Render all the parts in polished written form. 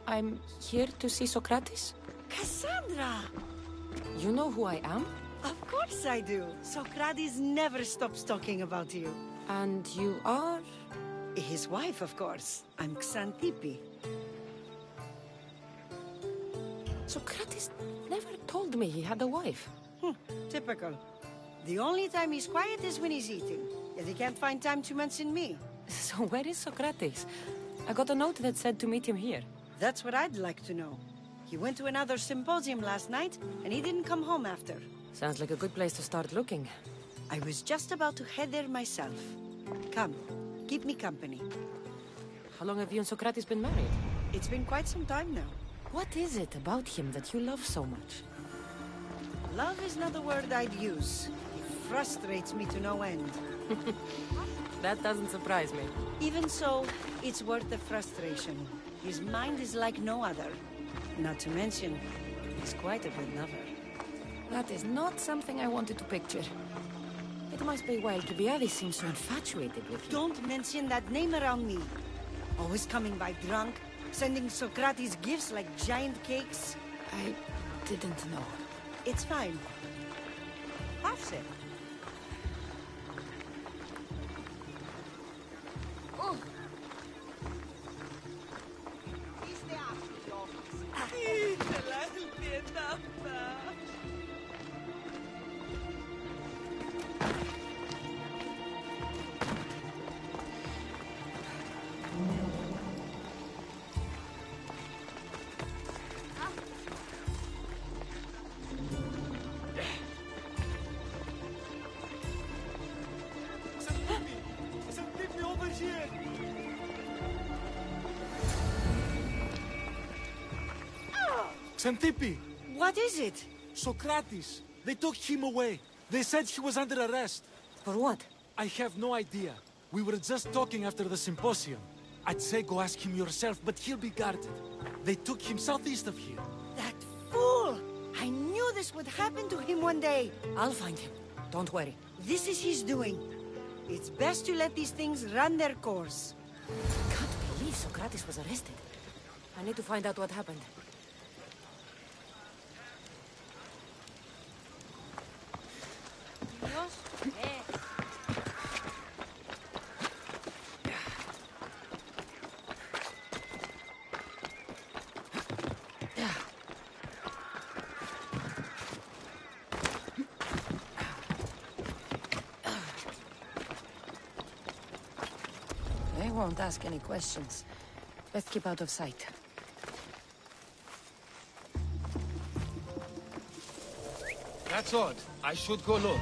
I'm here to see Socrates. Cassandra! You know who I am? Of course I do. Socrates never stops talking about you. And you are? His wife, of course. I'm Xantippe. Socrates never told me he had a wife. Typical. The only time he's quiet is when he's eating. Yet he can't find time to mention me. So where is Socrates? I got a note that said to meet him here. That's what I'd like to know. He went to another symposium last night, and he didn't come home after. Sounds like a good place to start looking. I was just about to head there myself. Come, keep me company. How long have you and Socrates been married? It's been quite some time now. What is it about him that you love so much? Love is not the word I'd use. It frustrates me to no end. That doesn't surprise me. Even so, it's worth the frustration. His mind is like no other. Not to mention, he's quite a good lover. That is not something I wanted to picture. It must be why Alcibiades seems so infatuated with you. Don't mention that name around me. Always coming by drunk, sending Socrates gifts like giant cakes. I didn't know. It's fine. Have it. Xantippe! What is it? Socrates! They took him away. They said he was under arrest. For what? I have no idea. We were just talking after the symposium. I'd say go ask him yourself, but he'll be guarded. They took him southeast of here. That fool! I knew this would happen to him one day. I'll find him. Don't worry. This is his doing. It's best to let these things run their course. Can't believe Socrates was arrested. I need to find out what happened. They won't ask any questions. Let's keep out of sight. That's odd. I should go look.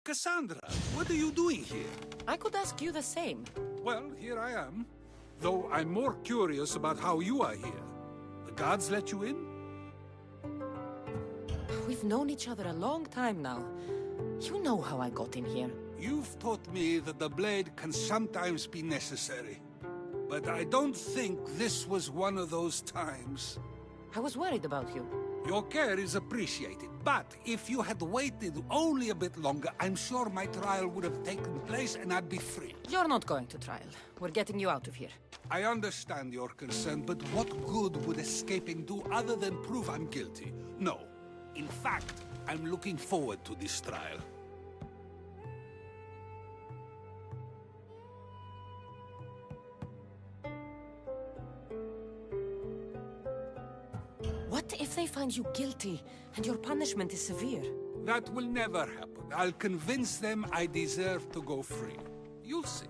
Cassandra, what are you doing here? I could ask you the same. Well, here I am. Though I'm more curious about how you are here. The guards let you in? We've known each other a long time now. You know how I got in here. You've taught me that the blade can sometimes be necessary. But I don't think this was one of those times. I was worried about you. Your care is appreciated, but if you had waited only a bit longer, I'm sure my trial would have taken place and I'd be free. You're not going to trial. We're getting you out of here. I understand your concern, but what good would escaping do other than prove I'm guilty? No. In fact, I'm looking forward to this trial. What if they find you guilty and your punishment is severe? That will never happen. I'll convince them I deserve to go free. You'll see.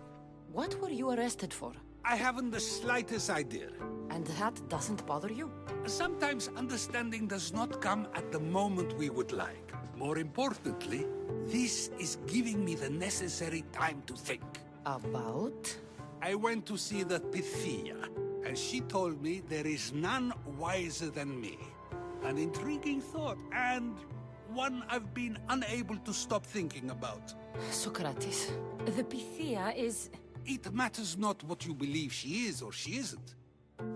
What were you arrested for? I haven't the slightest idea. And that doesn't bother you? Sometimes understanding does not come at the moment we would like. More importantly, this is giving me the necessary time to think. About? I went to see the Pythia, and she told me there is none wiser than me. An intriguing thought, and one I've been unable to stop thinking about. Socrates, the Pythia is... It matters not what you believe she is or she isn't.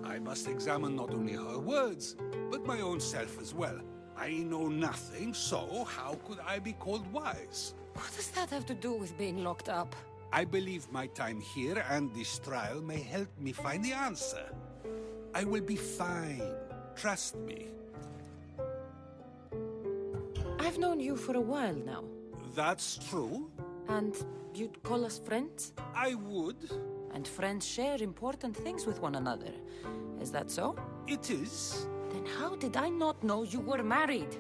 I must examine not only her words, but my own self as well. I know nothing, so how could I be called wise? What does that have to do with being locked up? I believe my time here and this trial may help me find the answer. I will be fine. Trust me. I've known you for a while now. That's true. And you'd call us friends? I would. And friends share important things with one another. Is that so? It is. Then how did I not know you were married?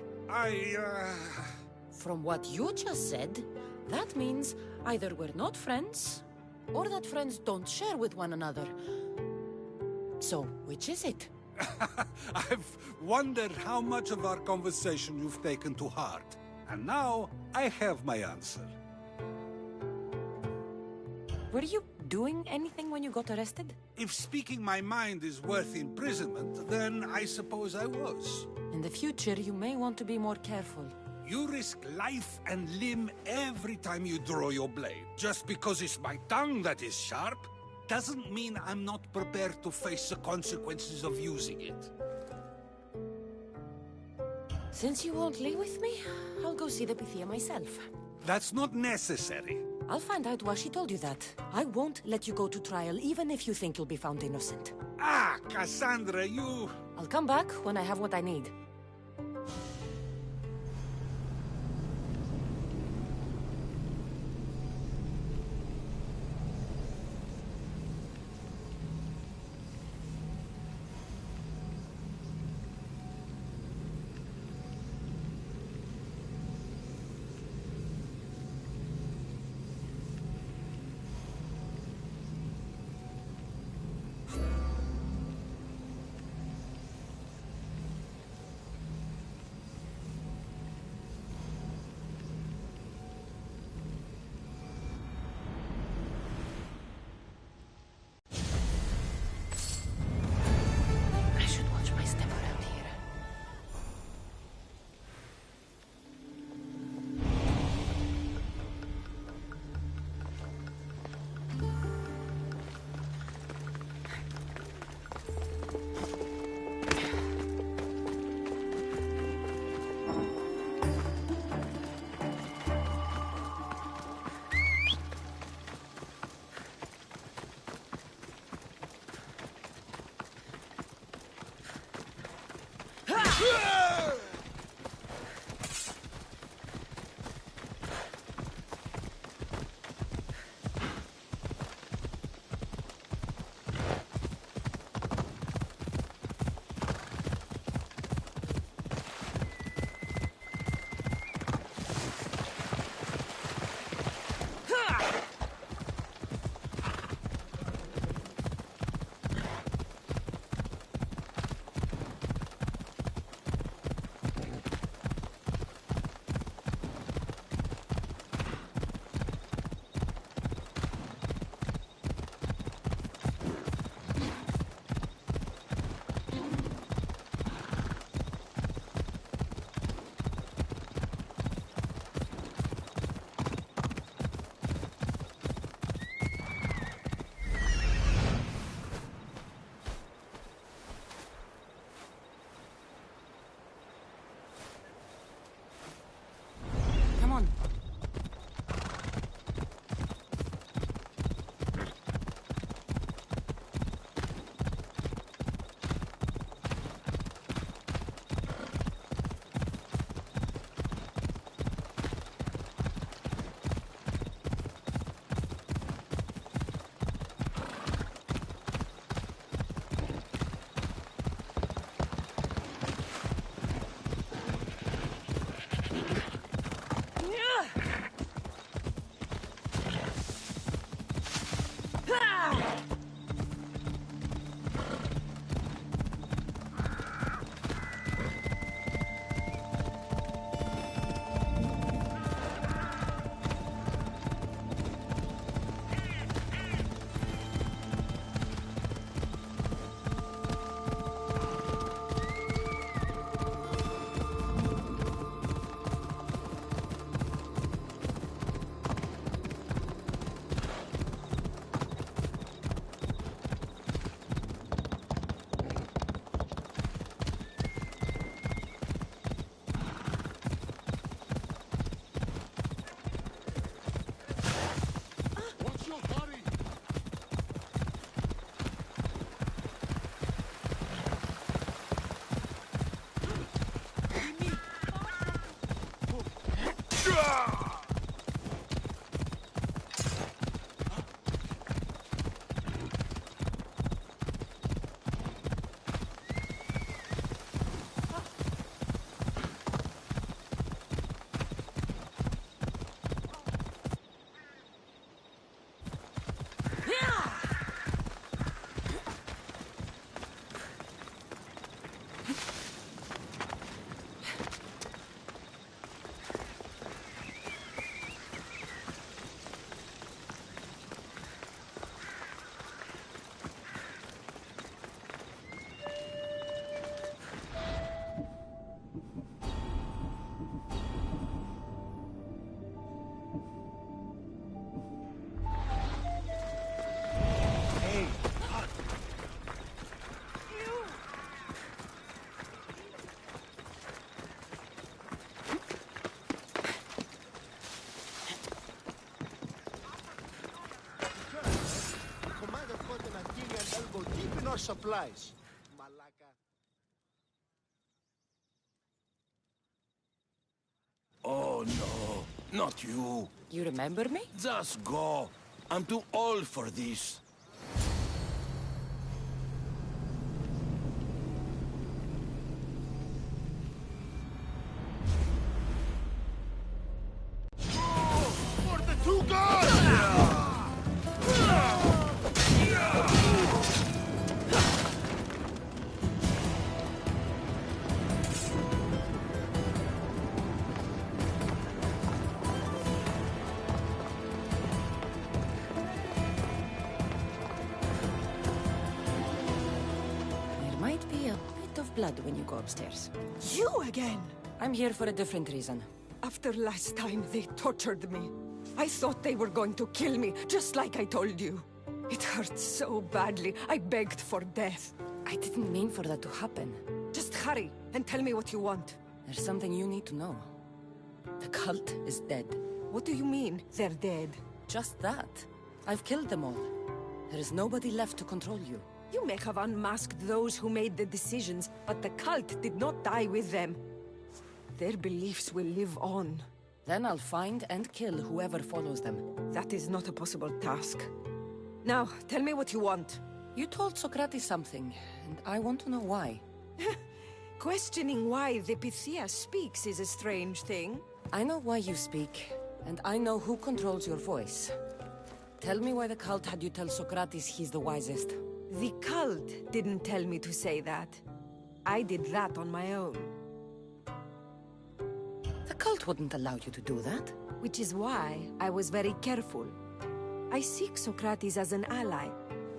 From what you just said, that means either we're not friends, or that friends don't share with one another. So, which is it? I've wondered how much of our conversation you've taken to heart. And now, I have my answer. Were you doing anything when you got arrested? If speaking my mind is worth imprisonment, then I suppose I was. In the future, you may want to be more careful. You risk life and limb every time you draw your blade. Just because it's my tongue that is sharp, doesn't mean I'm not prepared to face the consequences of using it. Since you won't leave with me, I'll go see the Pythia myself. That's not necessary. I'll find out why she told you that. I won't let you go to trial, even if you think you'll be found innocent. Ah, Cassandra, you... I'll come back when I have what I need. Supplies. Malaka. Oh no, not you. You remember me? Just go. I'm too old for this. For the two gods! Blood when you go upstairs. You again? I'm here for a different reason. After last time, they tortured me. I thought they were going to kill me, just like I told you. It hurt so badly, I begged for death. I didn't mean for that to happen. Just hurry, and tell me what you want. There's something you need to know. The cult is dead. What do you mean, they're dead? Just that. I've killed them all. There is nobody left to control you. You may have unmasked those who made the decisions, but the cult did not die with them. Their beliefs will live on. Then I'll find and kill whoever follows them. That is not a possible task. Now, tell me what you want. You told Socrates something, and I want to know why. Questioning why the Pythia speaks is a strange thing. I know why you speak, and I know who controls your voice. Tell me why the cult had you tell Socrates he's the wisest. The cult didn't tell me to say that. I did that on my own. The cult wouldn't allow you to do that. Which is why I was very careful. I seek Socrates as an ally,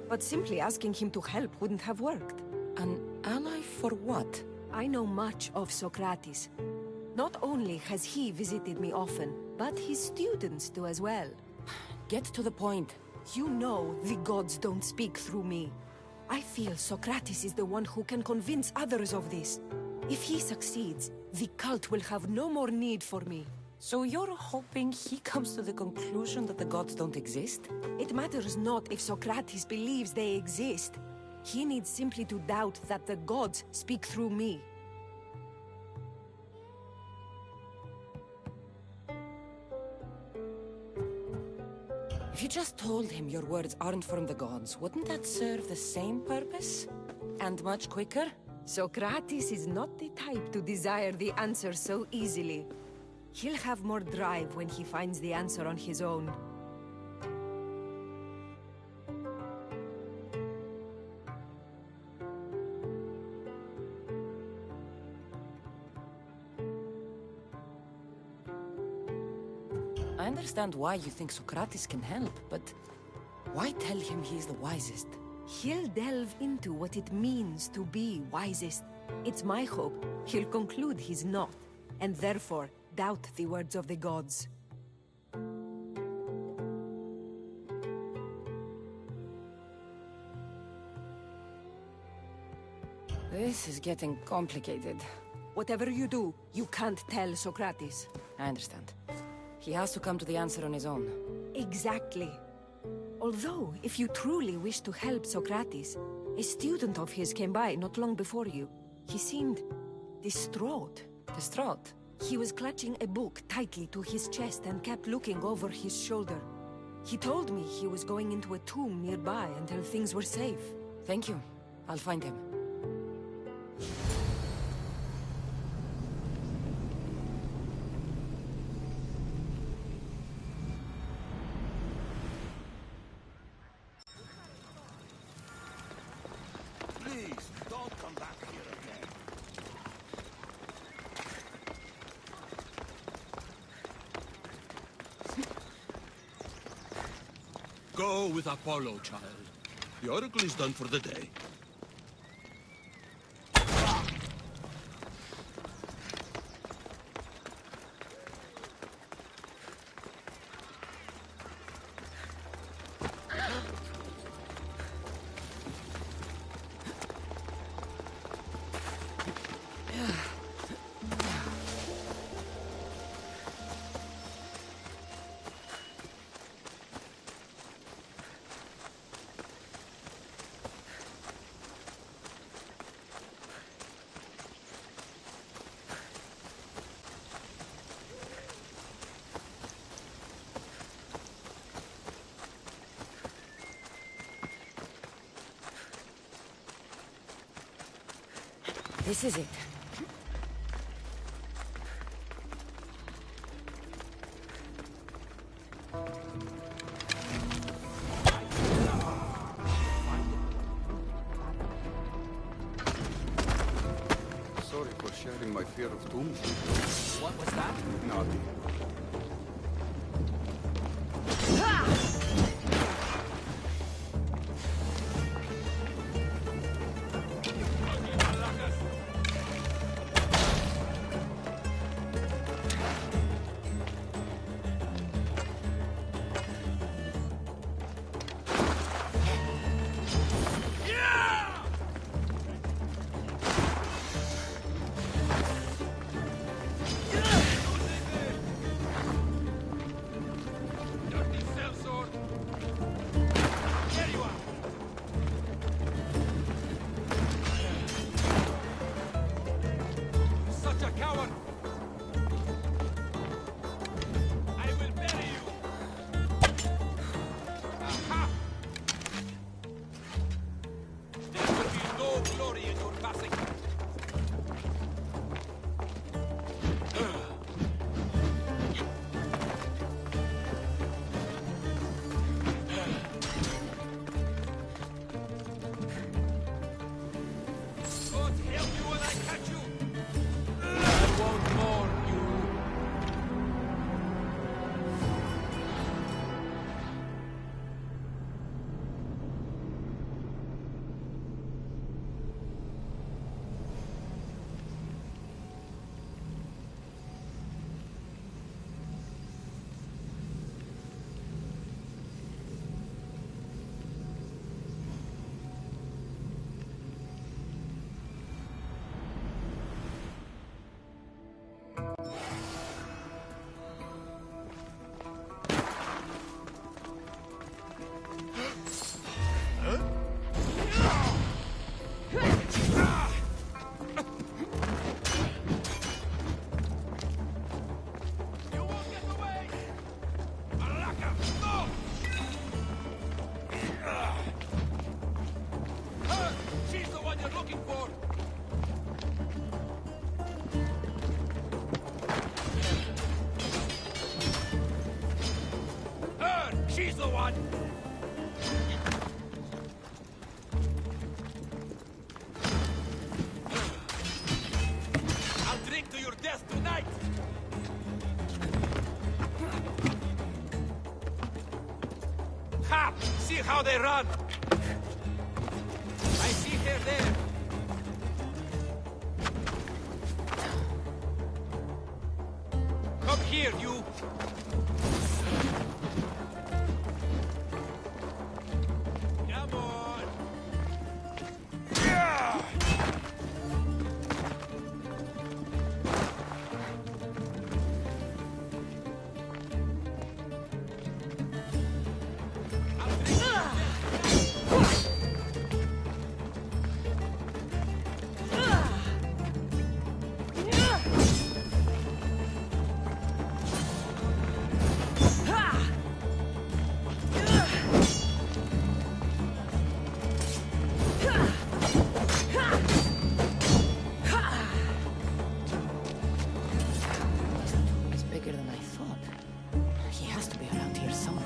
but simply asking him to help wouldn't have worked. An ally for what? I know much of Socrates. Not only has he visited me often, but his students do as well. Get to the point. You know the gods don't speak through me. I feel Socrates is the one who can convince others of this. If he succeeds, the cult will have no more need for me. So you're hoping he comes to the conclusion that the gods don't exist? It matters not if Socrates believes they exist. He needs simply to doubt that the gods speak through me. If you just told him your words aren't from the gods, wouldn't that serve the same purpose? And much quicker? Socrates is not the type to desire the answer so easily. He'll have more drive when he finds the answer on his own. understand why you think Socrates can help, but why tell him he's the wisest? He'll delve into what it means to be wisest. It's my hope he'll conclude he's not, and therefore doubt the words of the gods. This is getting complicated. Whatever you do, you can't tell Socrates. I understand. He has to come to the answer on his own. Exactly. Although, if you truly wish to help Socrates, a student of his came by not long before you. He seemed distraught. Distraught? He was clutching a book tightly to his chest and kept looking over his shoulder. He told me he was going into a tomb nearby until things were safe. Thank you. I'll find him. Please, don't come back here again. Go with Apollo, child. The Oracle is done for the day. This is it. Sorry for sharing my fear of tombs. What was that? Nothing. She's the one! I'll drink to your death tonight! Ha! See how they run! I see her there! Come here, you! Come on! Yeah! It's bigger than I thought. He has to be around here somewhere.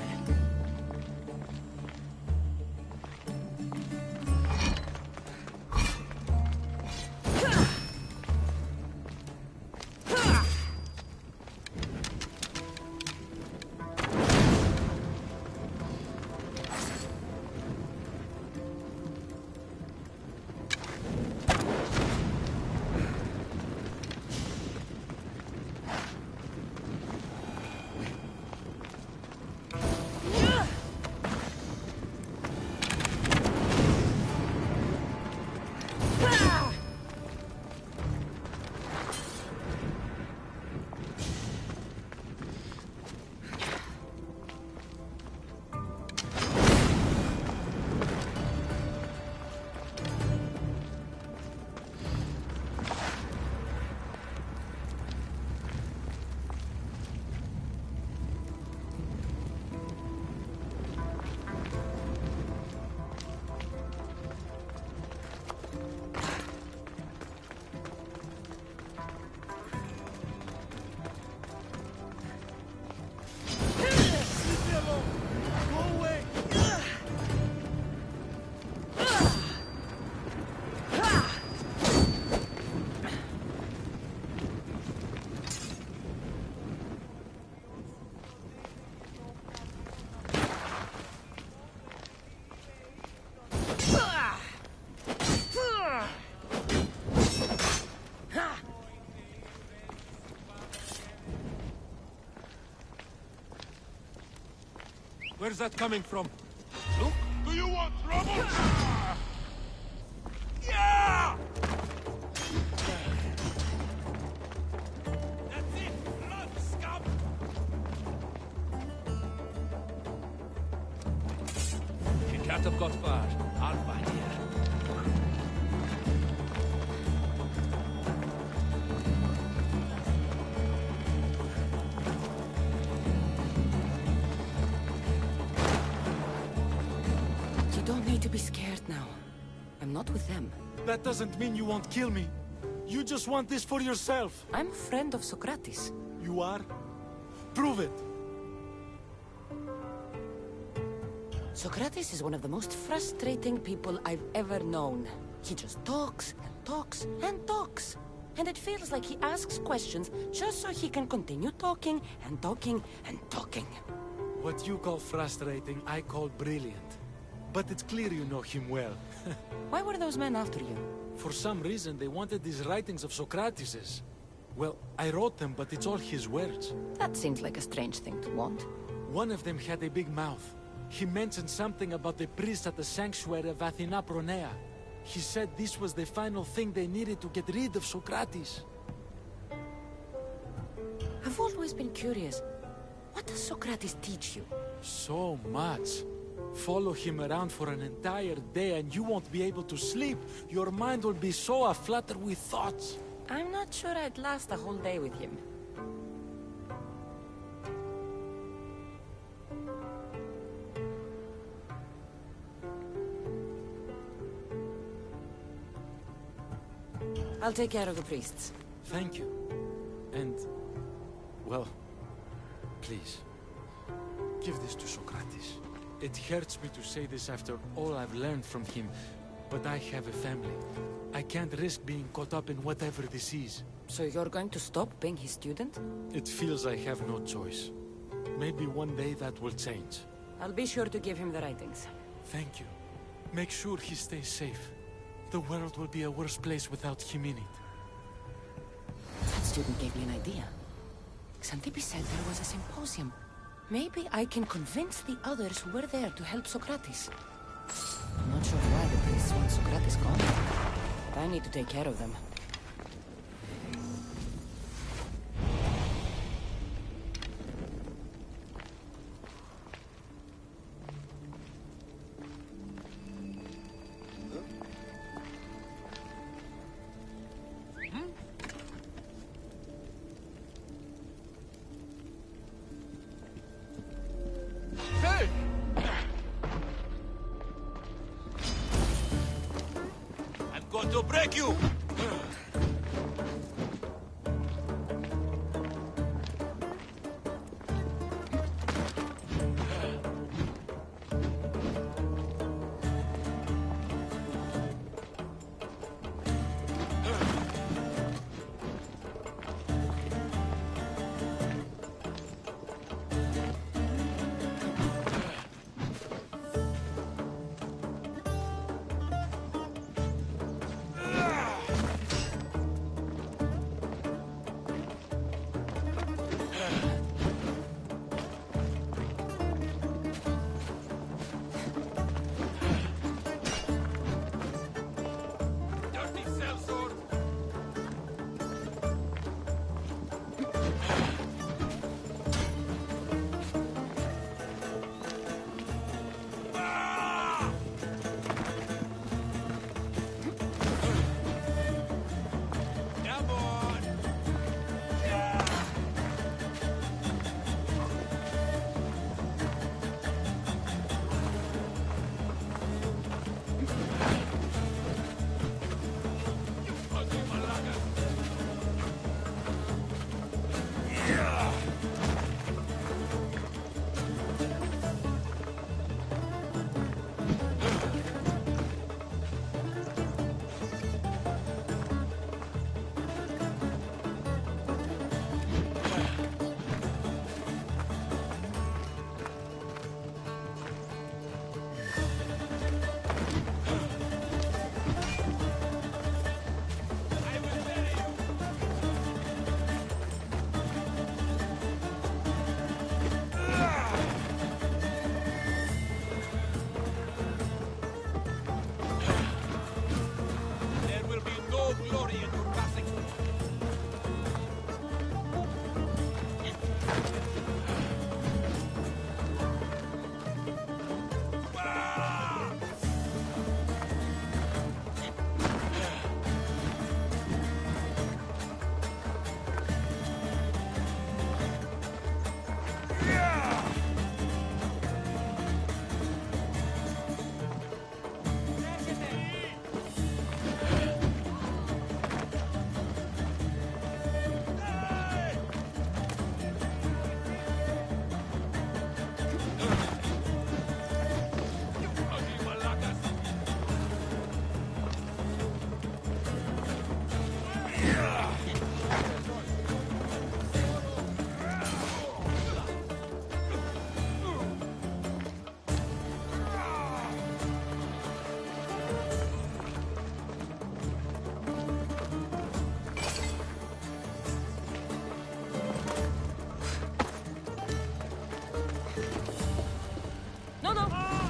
Where's that coming from? Look, do you want trouble? Yeah! That's it! Run, scum! She can't have got far. I'll find her. You don't need to be scared now. I'm not with them. That doesn't mean you won't kill me. You just want this for yourself. I'm a friend of Socrates. You are? Prove it. Socrates is one of the most frustrating people I've ever known. He just talks and talks and talks. And it feels like he asks questions just so he can continue talking and talking and talking. What you call frustrating, I call brilliant. But it's clear you know him well. Why were those men after you? For some reason, they wanted these writings of Socrates's. Well, I wrote them, but it's all his words. That seems like a strange thing to want. One of them had a big mouth. He mentioned something about the priests at the sanctuary of Athena Pronea. He said this was the final thing they needed to get rid of Socrates. I've always been curious. What does Socrates teach you? So much. Follow him around for an entire day and you won't be able to sleep. Your mind will be so aflutter with thoughts. I'm not sure I'd last a whole day with him. I'll take care of the priests. Thank you. And, well, please, give this to Socrates. It hurts me to say this after all I've learned from him, but I have a family. I can't risk being caught up in whatever this is. So you're going to stop being his student? It feels I have no choice. Maybe one day that will change. I'll be sure to give him the writings. Thank you. Make sure he stays safe. The world will be a worse place without him in it. That student gave me an idea. Xantippe said there was a symposium. Maybe I can convince the others who were there to help Socrates. I'm not sure why the priests want Socrates gone, but I need to take care of them. Going to break you!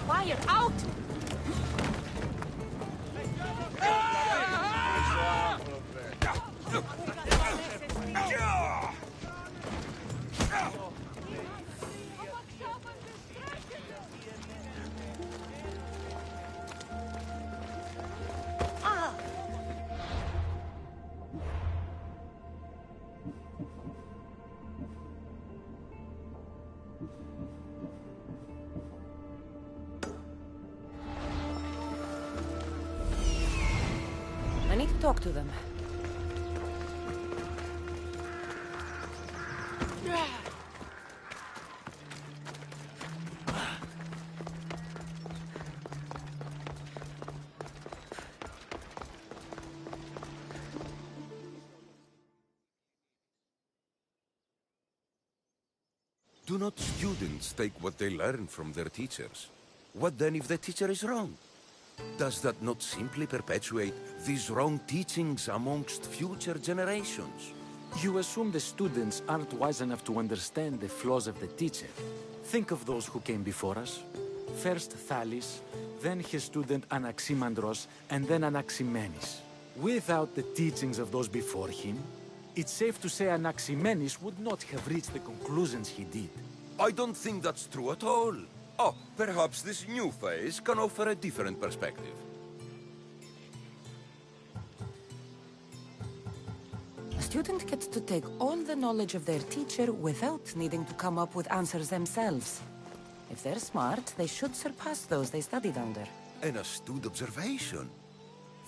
Fire! Out! I need to talk to them. Do not students take what they learn from their teachers? What then if the teacher is wrong? Does that not simply perpetuate these wrong teachings amongst future generations? You assume the students aren't wise enough to understand the flaws of the teacher. Think of those who came before us. First Thales, then his student Anaximandros, and then Anaximenes. Without the teachings of those before him, it's safe to say Anaximenes would not have reached the conclusions he did. I don't think that's true at all. Oh, perhaps this new phase can offer a different perspective. A student gets to take all the knowledge of their teacher without needing to come up with answers themselves. If they're smart, they should surpass those they studied under. An astute observation.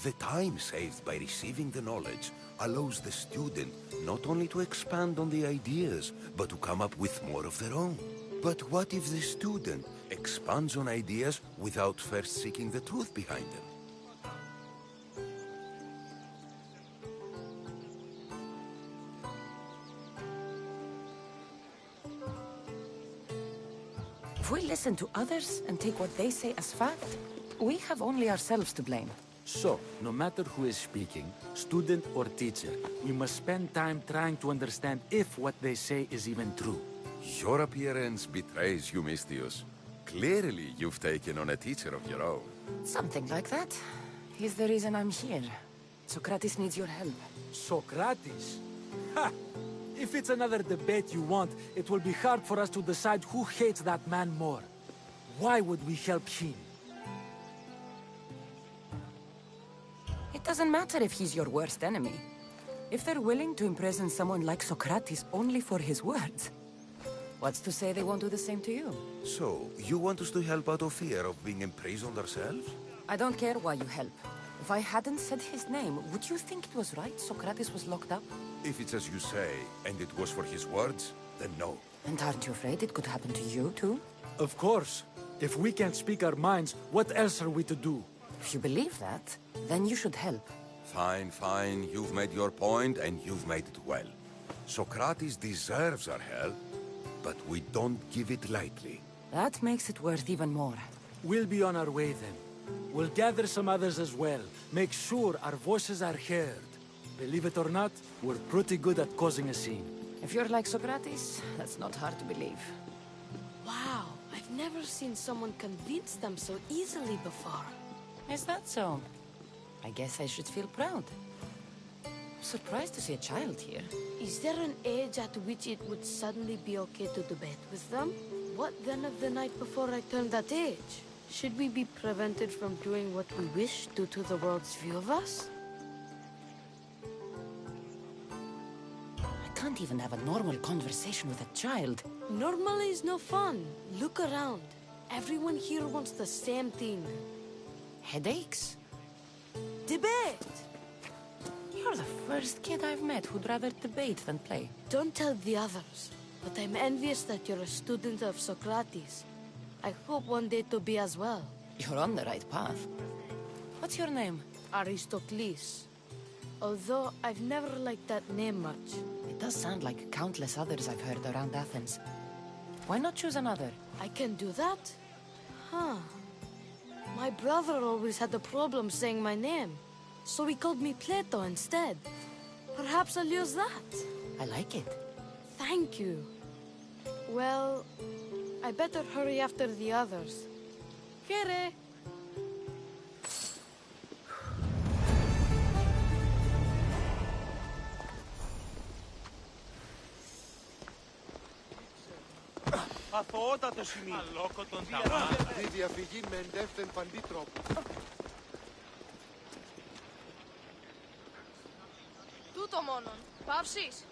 The time saved by receiving the knowledge allows the student not only to expand on the ideas, but to come up with more of their own. But what if the student expands on ideas without first seeking the truth behind them? If we listen to others and take what they say as fact, we have only ourselves to blame. So, no matter who is speaking, student or teacher, we must spend time trying to understand if what they say is even true. Your appearance betrays you, Mystius. Clearly, you've taken on a teacher of your own. Something like that. He's the reason I'm here. Socrates needs your help. Socrates? Ha! If it's another debate you want, it will be hard for us to decide who hates that man more. Why would we help him? It doesn't matter if he's your worst enemy. If they're willing to imprison someone like Socrates only for his words, what's to say they won't do the same to you? So, you want us to help out of fear of being imprisoned ourselves? I don't care why you help. If I hadn't said his name, would you think it was right Socrates was locked up? If it's as you say, and it was for his words, then no. And aren't you afraid it could happen to you, too? Of course. If we can't speak our minds, what else are we to do? If you believe that, then you should help. Fine, fine. You've made your point, and you've made it well. Socrates deserves our help, but we don't give it lightly. That makes it worth even more. We'll be on our way then. We'll gather some others as well. Make sure our voices are heard. Believe it or not, we're pretty good at causing a scene. If you're like Socrates, that's not hard to believe. Wow, I've never seen someone convince them so easily before. Is that so? I guess I should feel proud. I'm surprised to see a child here. Is there an age at which it would suddenly be okay to debate with them? What then of the night before I turned that age? Should we be prevented from doing what we wish due to the world's view of us? I can't even have a normal conversation with a child. Normal is no fun. Look around. Everyone here wants the same thing. Headaches? Debate! You're the first kid I've met who'd rather debate than play. Don't tell the others, but I'm envious that you're a student of Socrates. I hope one day to be as well. You're on the right path. What's your name? Aristocles. Although I've never liked that name much. It does sound like countless others I've heard around Athens. Why not choose another? I can do that? Huh. My brother always had a problem saying my name, so he called me Plato instead. Perhaps I'll use that. I like it. Thank you. Well, I better hurry after the others. Here. Αθωότατο σημείο. Αλόκοτον ταμά. Τη διαφυγή με εντεύθεν παντή τρόπο. Τούτο μόνον. Παύσεις.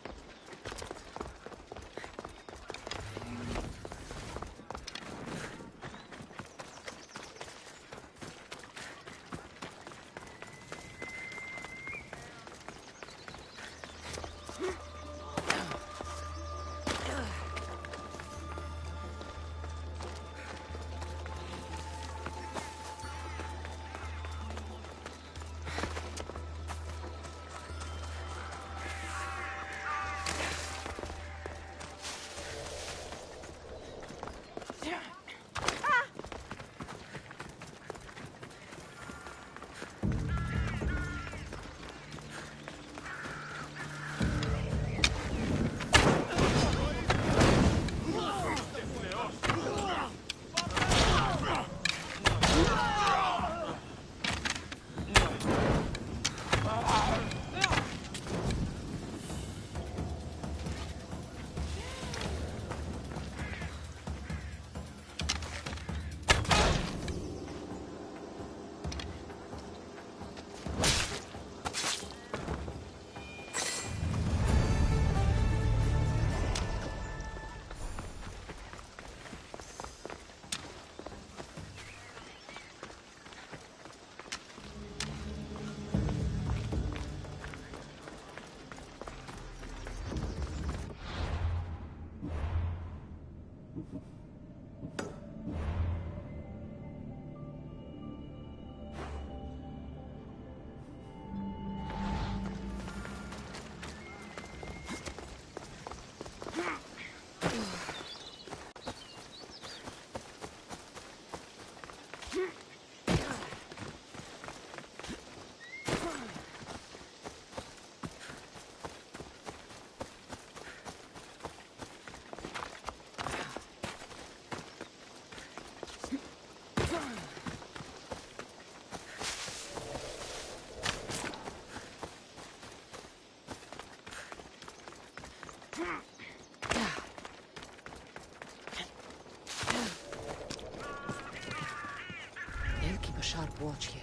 sharp watch here.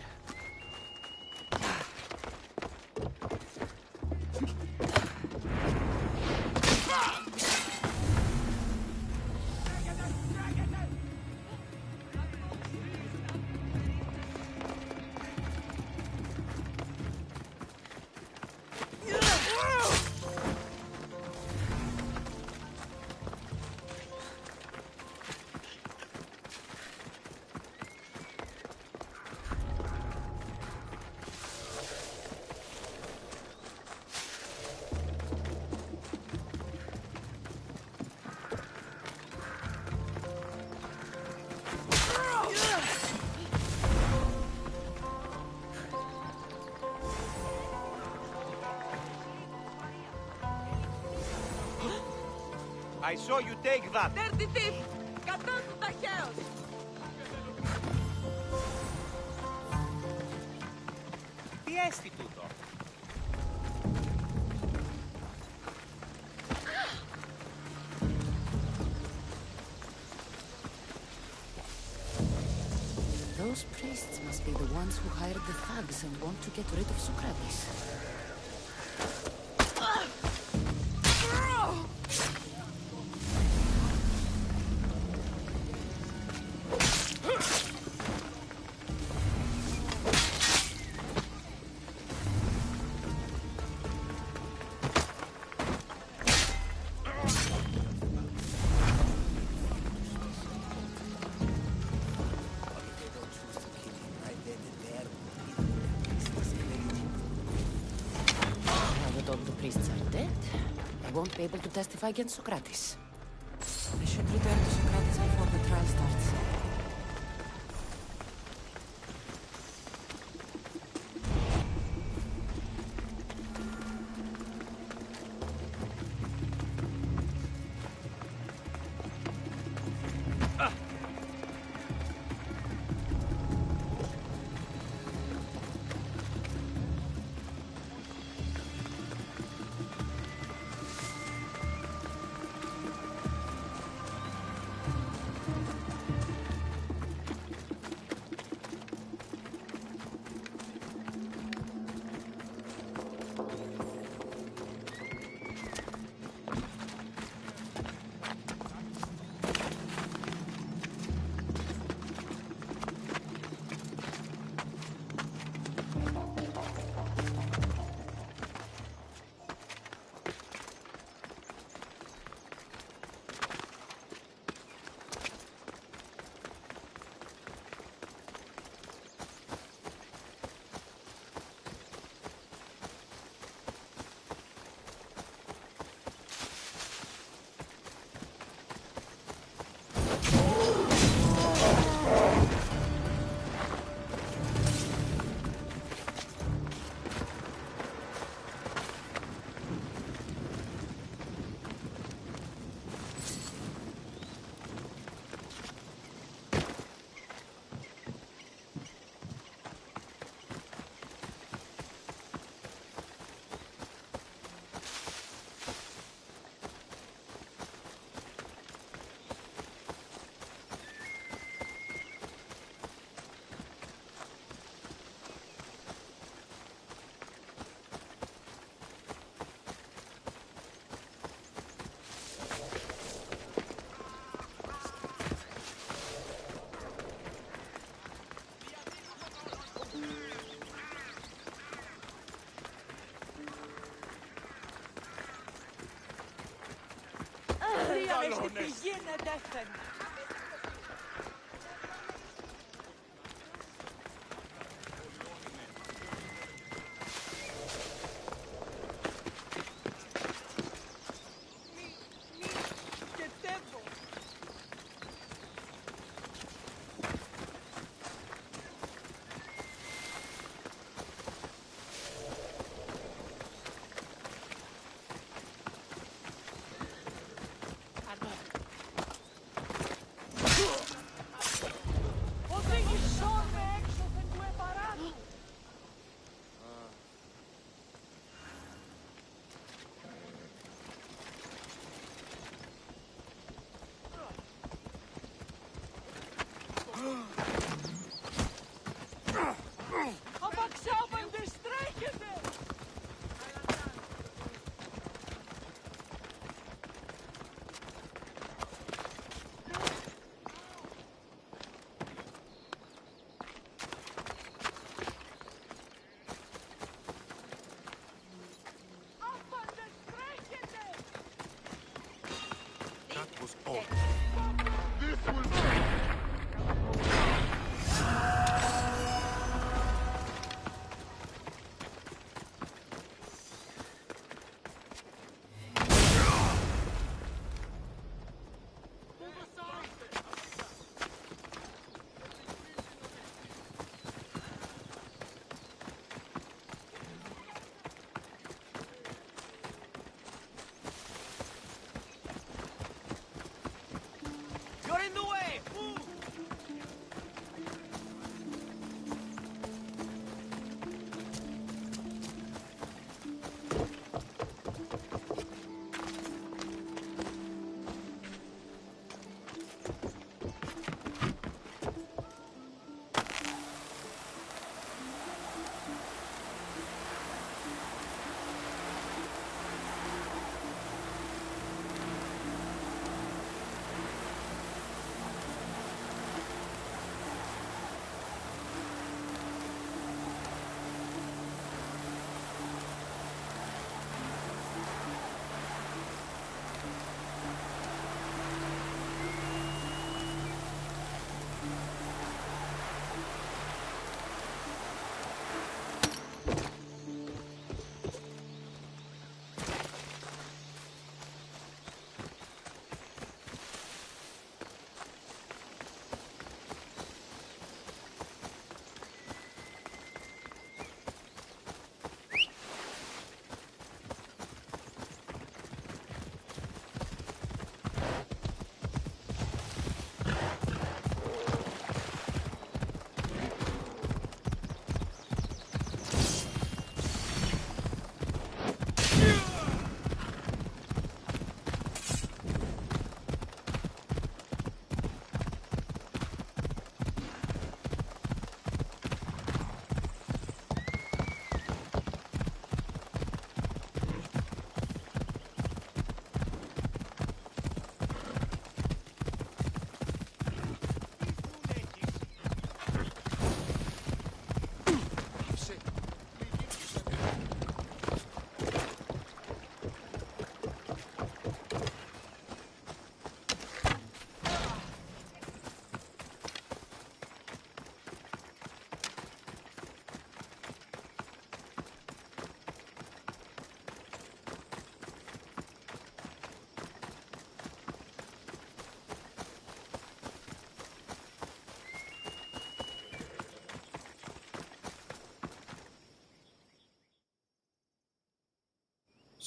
I saw you take that. Dirty thief! Κατώθου ταχαίως! Τι έστι τούτο? Those priests must be the ones who hired the thugs and want to get rid of Socrates. Won't be able to testify against Socrates. I should return to Socrates before the trial starts.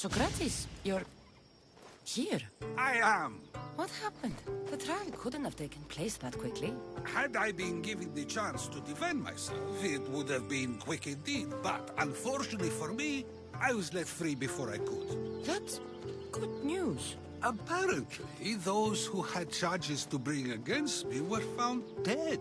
Socrates, you're... here. I am. What happened? The trial couldn't have taken place that quickly. Had I been given the chance to defend myself, it would have been quick indeed. But unfortunately for me, I was let free before I could. That's good news. Apparently, those who had charges to bring against me were found dead.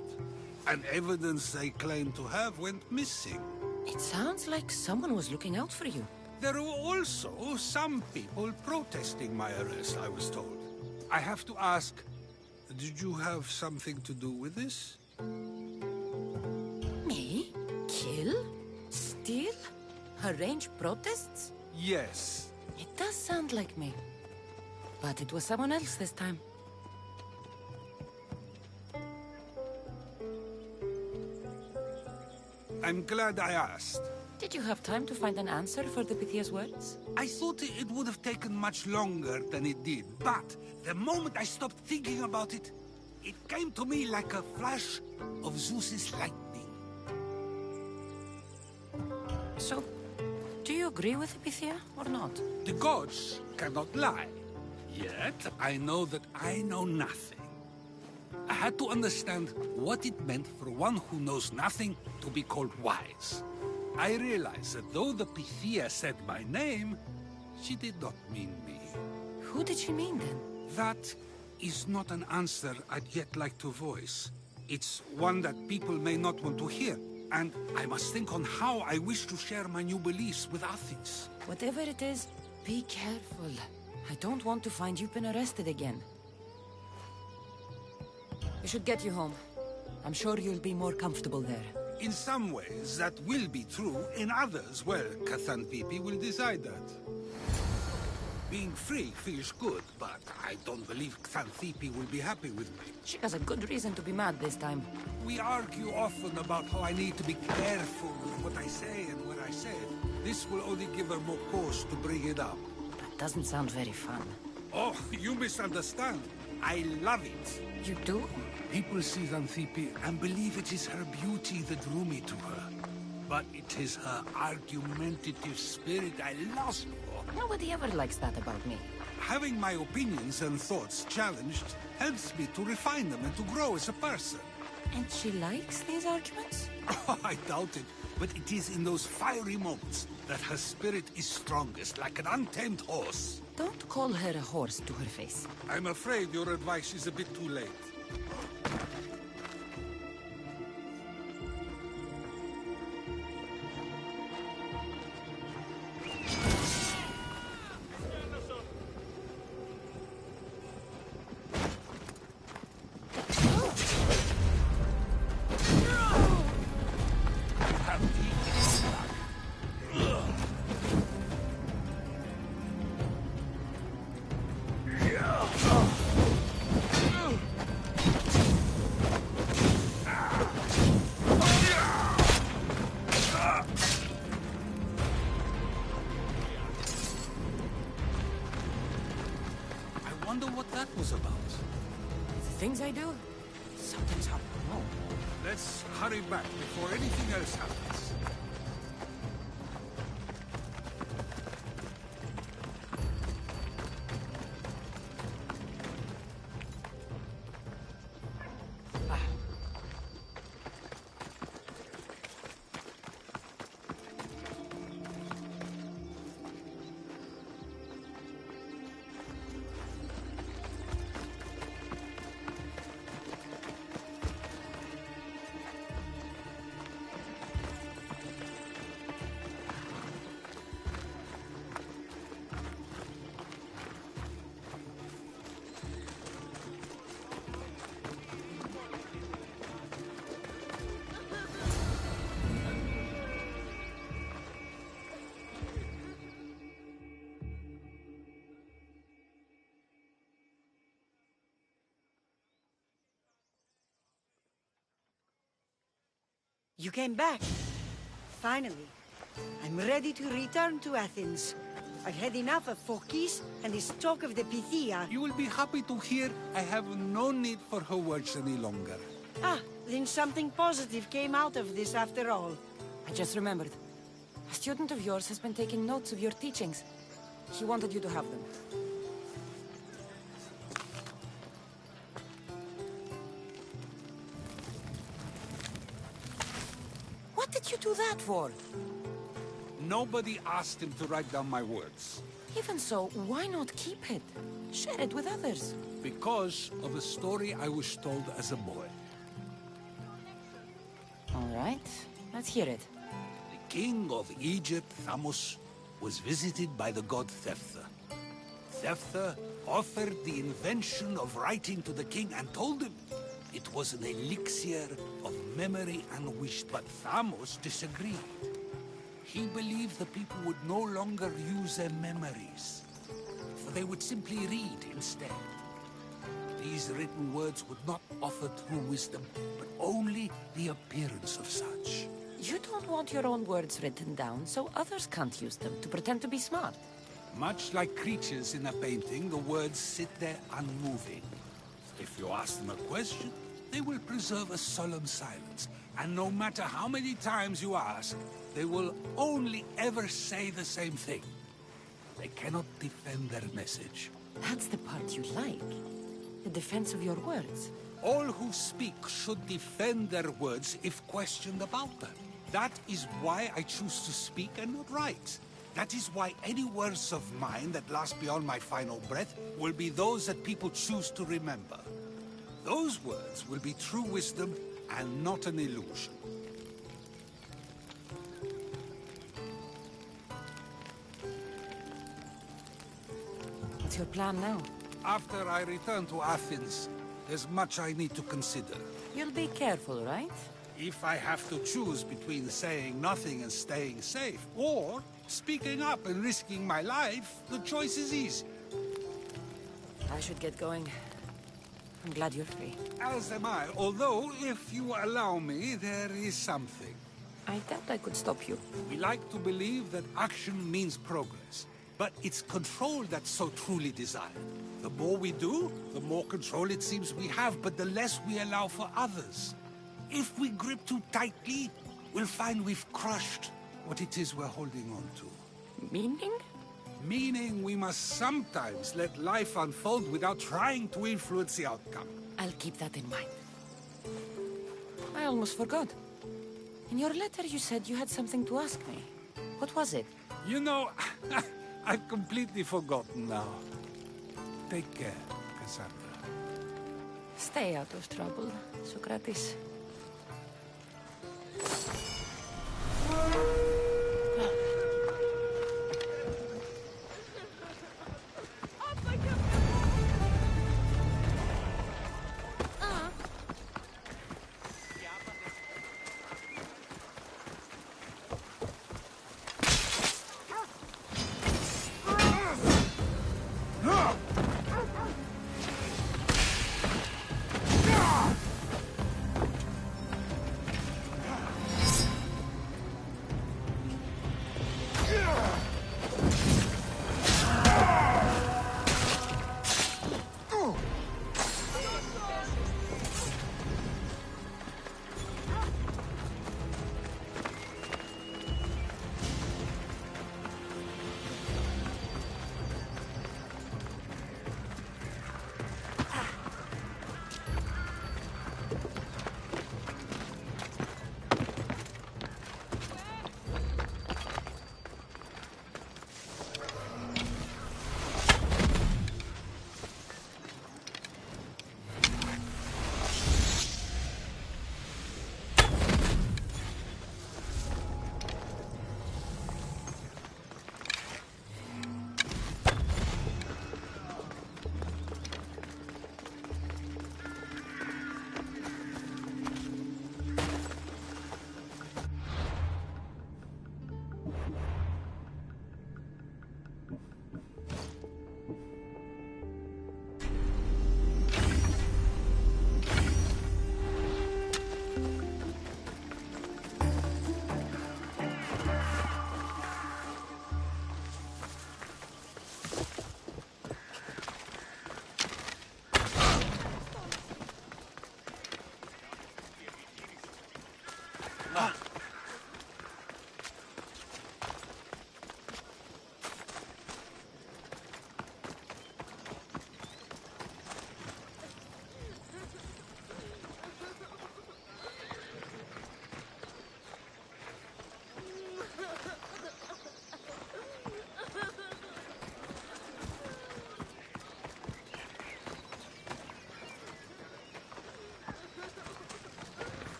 And evidence they claimed to have went missing. It sounds like someone was looking out for you. There were also some people protesting my arrest, I was told. I have to ask, did you have something to do with this? Me? Kill? Steal? Arrange protests? Yes. It does sound like me. But it was someone else this time. I'm glad I asked. Did you have time to find an answer for the Pythia's words? I thought it would have taken much longer than it did, but the moment I stopped thinking about it, it came to me like a flash of Zeus's lightning. So, do you agree with Pythia or not? The gods cannot lie. Yet, I know that I know nothing. I had to understand what it meant for one who knows nothing to be called wise. I realized that though the Pythia said my name, she did not mean me. Who did she mean then? That is not an answer I'd yet like to voice. It's one that people may not want to hear, and I must think on how I wish to share my new beliefs with Athens. Whatever it is, be careful. I don't want to find you've been arrested again. We should get you home. I'm sure you'll be more comfortable there. In some ways, that will be true. In others, well, Xanthippe will decide that. Being free feels good, but I don't believe Xanthippe will be happy with me. She has a good reason to be mad this time. We argue often about how I need to be careful with what I say and what I said. This will only give her more cause to bring it up. That doesn't sound very fun. Oh, you misunderstand. I love it. You do? People see Xanthippe and believe it is her beauty that drew me to her. But it is her argumentative spirit I lust for. Nobody ever likes that about me. Having my opinions and thoughts challenged helps me to refine them and to grow as a person. And she likes these arguments? Oh, I doubt it. But it is in those fiery moments that her spirit is strongest, like an untamed horse. Don't call her a horse to her face. I'm afraid your advice is a bit too late. I wonder what that was about. The things I do? Sometimes hard to know. Let's hurry back before anything else happens. You came back. Finally. I'm ready to return to Athens. I've had enough of Phokis and this talk of the Pythia. You will be happy to hear I have no need for her words any longer. Ah, then something positive came out of this after all. I just remembered. A student of yours has been taking notes of your teachings. He wanted you to have them. What did you do that for? Nobody asked him to write down my words. Even so, why not keep it? Share it with others. Because of a story I was told as a boy. All right, let's hear it. The king of Egypt, Thamos, was visited by the god Thephtha. Thephtha offered the invention of writing to the king and told him it was an elixir of memory and wish, but Thamos disagreed. He believed the people would no longer use their memories, for they would simply read instead. These written words would not offer true wisdom, but only the appearance of such. You don't want your own words written down, so others can't use them to pretend to be smart. Much like creatures in a painting, the words sit there unmoving. If you ask them a question, they will preserve a solemn silence. And no matter how many times you ask, they will only ever say the same thing. They cannot defend their message. That's the part you like. The defense of your words. All who speak should defend their words if questioned about them. That is why I choose to speak and not write. That is why any words of mine that last beyond my final breath will be those that people choose to remember. Those words will be true wisdom and not an illusion. What's your plan now? After I return to Athens, there's much I need to consider. You'll be careful, right? If I have to choose between saying nothing and staying safe, or speaking up and risking my life, the choice is easy. I should get going. I'm glad you're free. As am I, although, if you allow me, there is something. I doubt I could stop you. We like to believe that action means progress, but it's control that's so truly desired. The more we do, the more control it seems we have, but the less we allow for others. If we grip too tightly, we'll find we've crushed what it is we're holding on to. Meaning? Meaning we must sometimes let life unfold without trying to influence the outcome. I'll keep that in mind. I almost forgot. In your letter you said you had something to ask me. What was it? You know, I've completely forgotten now. Take care, Cassandra. Stay out of trouble, Socrates.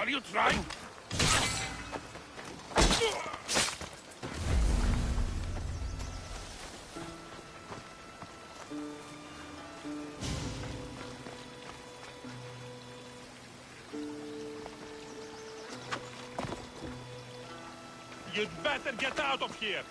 Are you trying? You'd better get out of here!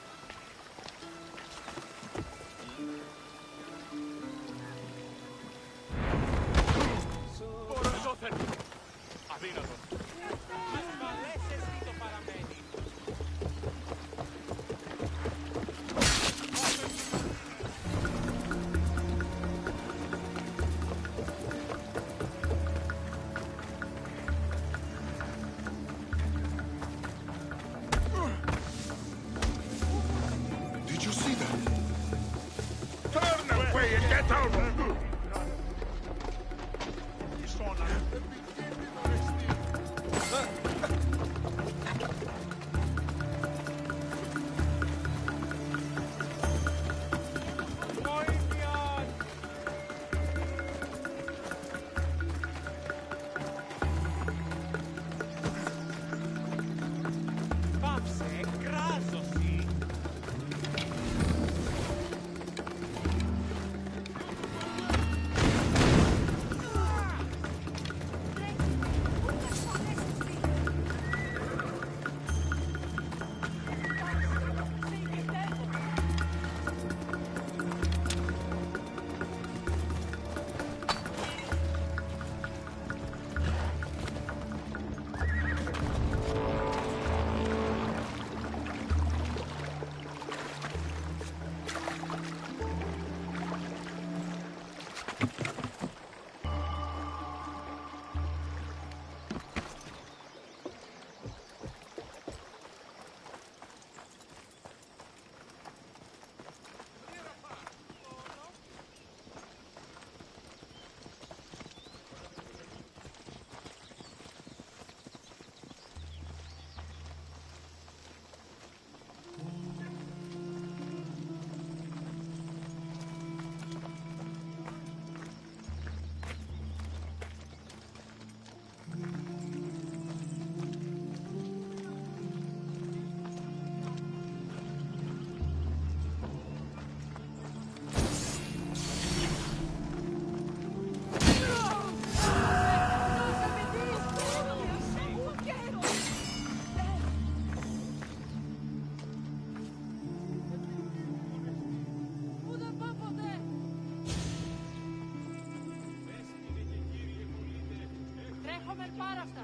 Έχω μερπάραστα.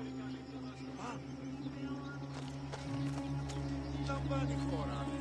Λαμβάνει χώρα.